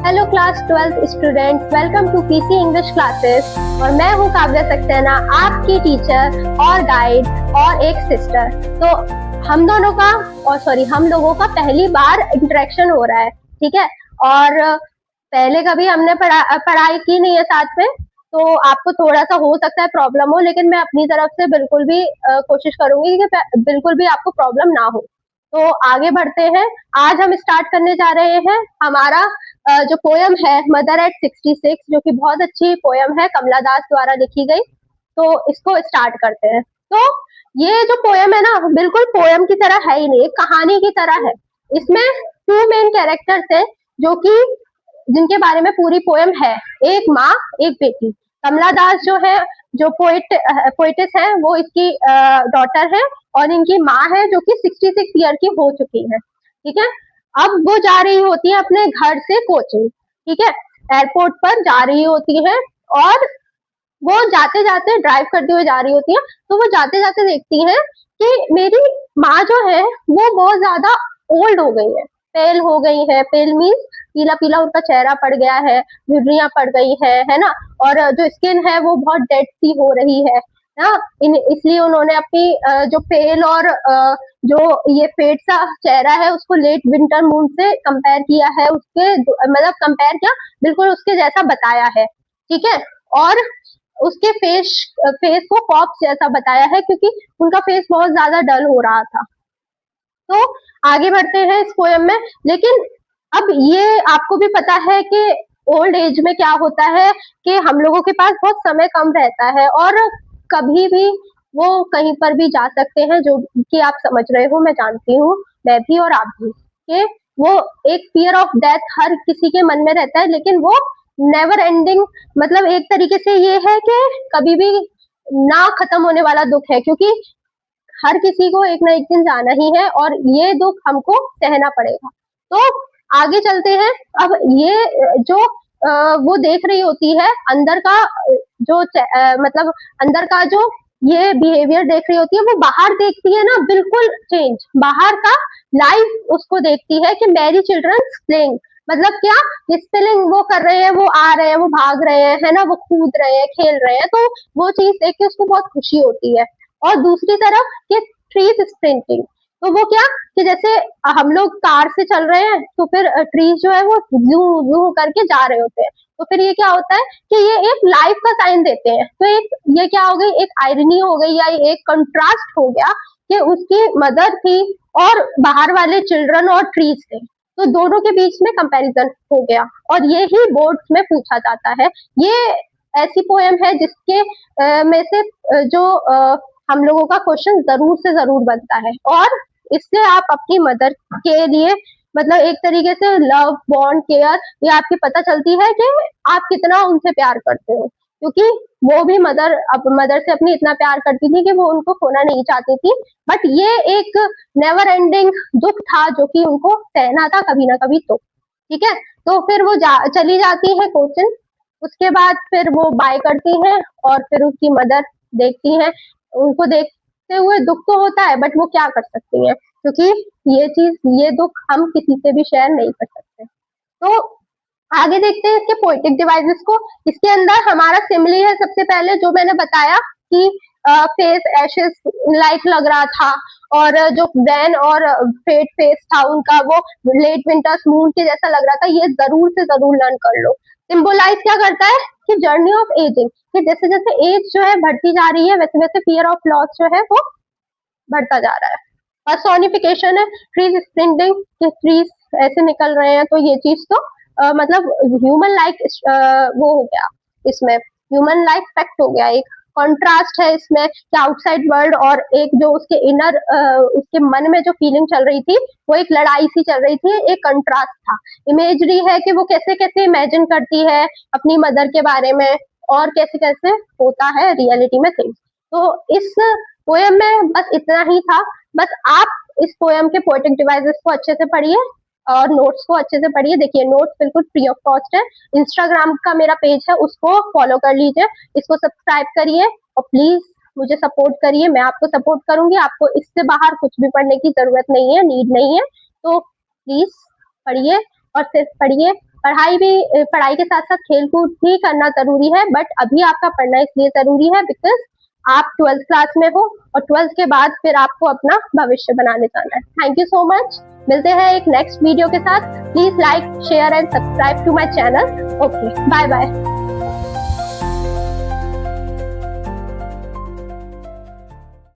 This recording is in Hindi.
Hello class 12th student, welcome to PC English classes. और मैं हूँ काव्या सक्सेना, आपकी टीचर और गाइड और एक सिस्टर। तो हम लोगों का पहली बार इंटरेक्शन हो रहा है, ठीक है। और पहले कभी हमने पढ़ाई की नहीं है साथ में, तो आपको थोड़ा सा हो सकता है प्रॉब्लम हो, लेकिन मैं अपनी तरफ से बिल्कुल भी कोशिश करूंगी कि बिल्कुल भी आपको प्रॉब्लम ना हो। तो आगे बढ़ते हैं। आज हम स्टार्ट करने जा रहे हैं हमारा जो पोयम है मदर एट 66, जो कि बहुत अच्छी पोयम है, कमला दास द्वारा लिखी गई। तो इसको स्टार्ट करते हैं। तो ये जो पोयम है ना, बिल्कुल पोयम की तरह है ही नहीं, एक कहानी की तरह है। इसमें टू मेन कैरेक्टर्स है जो कि जिनके बारे में पूरी पोयम है, एक माँ एक बेटी। कमला दास जो है, जो पोइटिस है, वो इसकी डॉटर है, और इनकी माँ है जो कि 66 ईयर की हो चुकी है, ठीक है। अब वो जा रही होती है अपने घर से कोचिंग, ठीक है, एयरपोर्ट पर जा रही होती है। और वो जाते जाते ड्राइव करते हुए जा रही होती है, तो वो जाते जाते देखती है कि मेरी माँ जो है वो बहुत ज्यादा ओल्ड हो गई है, पेल हो गई है। पेल मीन्स पीला पीला उनका चेहरा पड़ गया है, झुर्रियां पड़ गई है ना। और जो स्किन है वो बहुत डेड सी हो रही है ना। इसलिए उन्होंने अपनी जो पेल और जो ये फेड सा चेहरा है उसको लेट विंटर मून से कंपेयर किया है, उसके मतलब कंपेयर किया, बिल्कुल उसके जैसा बताया है, ठीक है। और उसके फेस को कॉप्स जैसा बताया है, क्योंकि उनका फेस बहुत ज्यादा डल हो रहा था। तो आगे बढ़ते हैं इस पोयम में। लेकिन अब ये आपको भी पता है कि ओल्ड एज में क्या होता है कि हम लोगों के पास बहुत समय कम रहता है, और कभी भी वो कहीं पर भी जा सकते हैं, जो कि आप समझ रहे हो, मैं जानती हूँ, मैं भी और आप भी, कि वो एक फियर ऑफ डेथ हर किसी के मन में रहता है, लेकिन वो नेवर एंडिंग, मतलब एक तरीके से ये है कि कभी भी ना खत्म होने वाला दुख है, क्योंकि हर किसी को एक ना एक दिन जाना ही है, और ये दुख हमको सहना पड़ेगा। तो आगे चलते हैं। अब ये जो वो देख रही होती है अंदर का, जो मतलब अंदर का जो ये बिहेवियर देख रही होती है, वो बाहर देखती है ना, बिल्कुल चेंज, बाहर का लाइफ उसको देखती है कि मैरी चिल्ड्रन प्लेइंग, मतलब क्या, स्पेलिंग वो कर रहे हैं, वो आ रहे हैं, वो भाग रहे हैं, है ना, वो कूद रहे हैं, खेल रहे हैं। तो वो चीज देख के उसको बहुत खुशी होती है। और दूसरी तरफ ये ट्रीज स्प्रिंटिंग, तो वो क्या, कि जैसे हम लोग कार से चल रहे हैं, तो फिर ट्रीज जो है वो जू जू करके जा रहे होते हैं। तो फिर ये क्या होता है कि ये एक लाइफ का साइन देते हैं। तो एक ये क्या हो गई, एक आयरनी हो गई, या एक कंट्रास्ट हो गया कि उसकी मदर थी और बाहर वाले चिल्ड्रन और ट्रीज थे, तो दोनों के बीच में कंपैरिजन हो गया। और ये ही बोर्ड्स में पूछा जाता है। ये ऐसी पोएम है जिसके में से जो हम लोगों का क्वेश्चन जरूर से जरूर बनता है, और इससे आप अपनी मदर के लिए, मतलब एक तरीके से लव बॉन्ड केयर, ये आपकी पता चलती है कि आप कितना उनसे प्यार करते हो, क्योंकि वो भी मदर से अपनी इतना प्यार करती थी कि वो उनको खोना नहीं चाहती थी। बट ये एक नेवर एंडिंग दुख था जो कि उनको सहना था कभी ना कभी। तो ठीक है, तो फिर वो चली जाती है कोचिंग। उसके बाद फिर वो बाय करती हैं, और फिर उसकी मदर देखती हैं, उनको देखते हुए दुख तो होता है, बट वो क्या कर सकती हैं, क्योंकि ये दुख हम किसी से भी शेयर नहीं कर सकते। तो आगे देखते हैं इसके पोएटिक डिवाइसेस को। इसके अंदर हमारा सिमिली है, सबसे पहले जो मैंने बताया कि फेस एशेस लाइक लग रहा था, और जो वैन और फेड फेस था उनका, वो लेट विंटर्स मून के जैसा लग रहा था। ये जरूर से जरूर लर्न कर लो। सिंबलाइज क्या करता है कि जर्नी ऑफ एजिंग, कि जैसे जैसे एज जो है बढ़ती जा रही है, वैसे वैसे फियर ऑफ लॉस जो है वो बढ़ता जा रहा है। पर्सोनिफिकेशन है, ट्रीज स्प्रिंटिंग, कि ट्रीज ऐसे निकल रहे हैं, तो ये चीज तो मतलब ह्यूमन लाइक वो हो गया, इसमें ह्यूमन लाइक फैक्ट हो गया। एक कॉन्ट्रास्ट है इसमें कि आउटसाइड वर्ल्ड और एक जो उसके इनर उसके मन में जो फीलिंग चल रही थी, वो एक लड़ाई सी चल रही थी, एक कंट्रास्ट था। इमेजरी है कि वो कैसे कैसे इमेजिन करती है अपनी मदर के बारे में, और कैसे कैसे होता है रियलिटी में थिंग्स। तो इस पोएम में बस इतना ही था। बस आप इस पोएम के पोएटिक डिवाइसेस को अच्छे से पढ़िए, और नोट्स को अच्छे से पढ़िए। देखिए, नोट्स बिल्कुल फ्री ऑफ कॉस्ट है। इंस्टाग्राम का मेरा पेज है, उसको फॉलो कर लीजिए, इसको सब्सक्राइब करिए, और प्लीज मुझे सपोर्ट करिए, मैं आपको सपोर्ट करूंगी। आपको इससे बाहर कुछ भी पढ़ने की जरूरत नहीं है, नीड नहीं है। तो प्लीज पढ़िए, और सिर्फ पढ़िए, पढ़ाई के साथ साथ खेल कूद भी करना जरूरी है, बट अभी आपका पढ़ना इसलिए जरूरी है बिकॉज आप 12th क्लास में हो और 12th के बाद फिर आपको अपना भविष्य बनाने जाना है। Thank you so much. मिलते हैं एक नेक्स्ट वीडियो के साथ। Please like, share and subscribe to my channel. Okay, bye bye.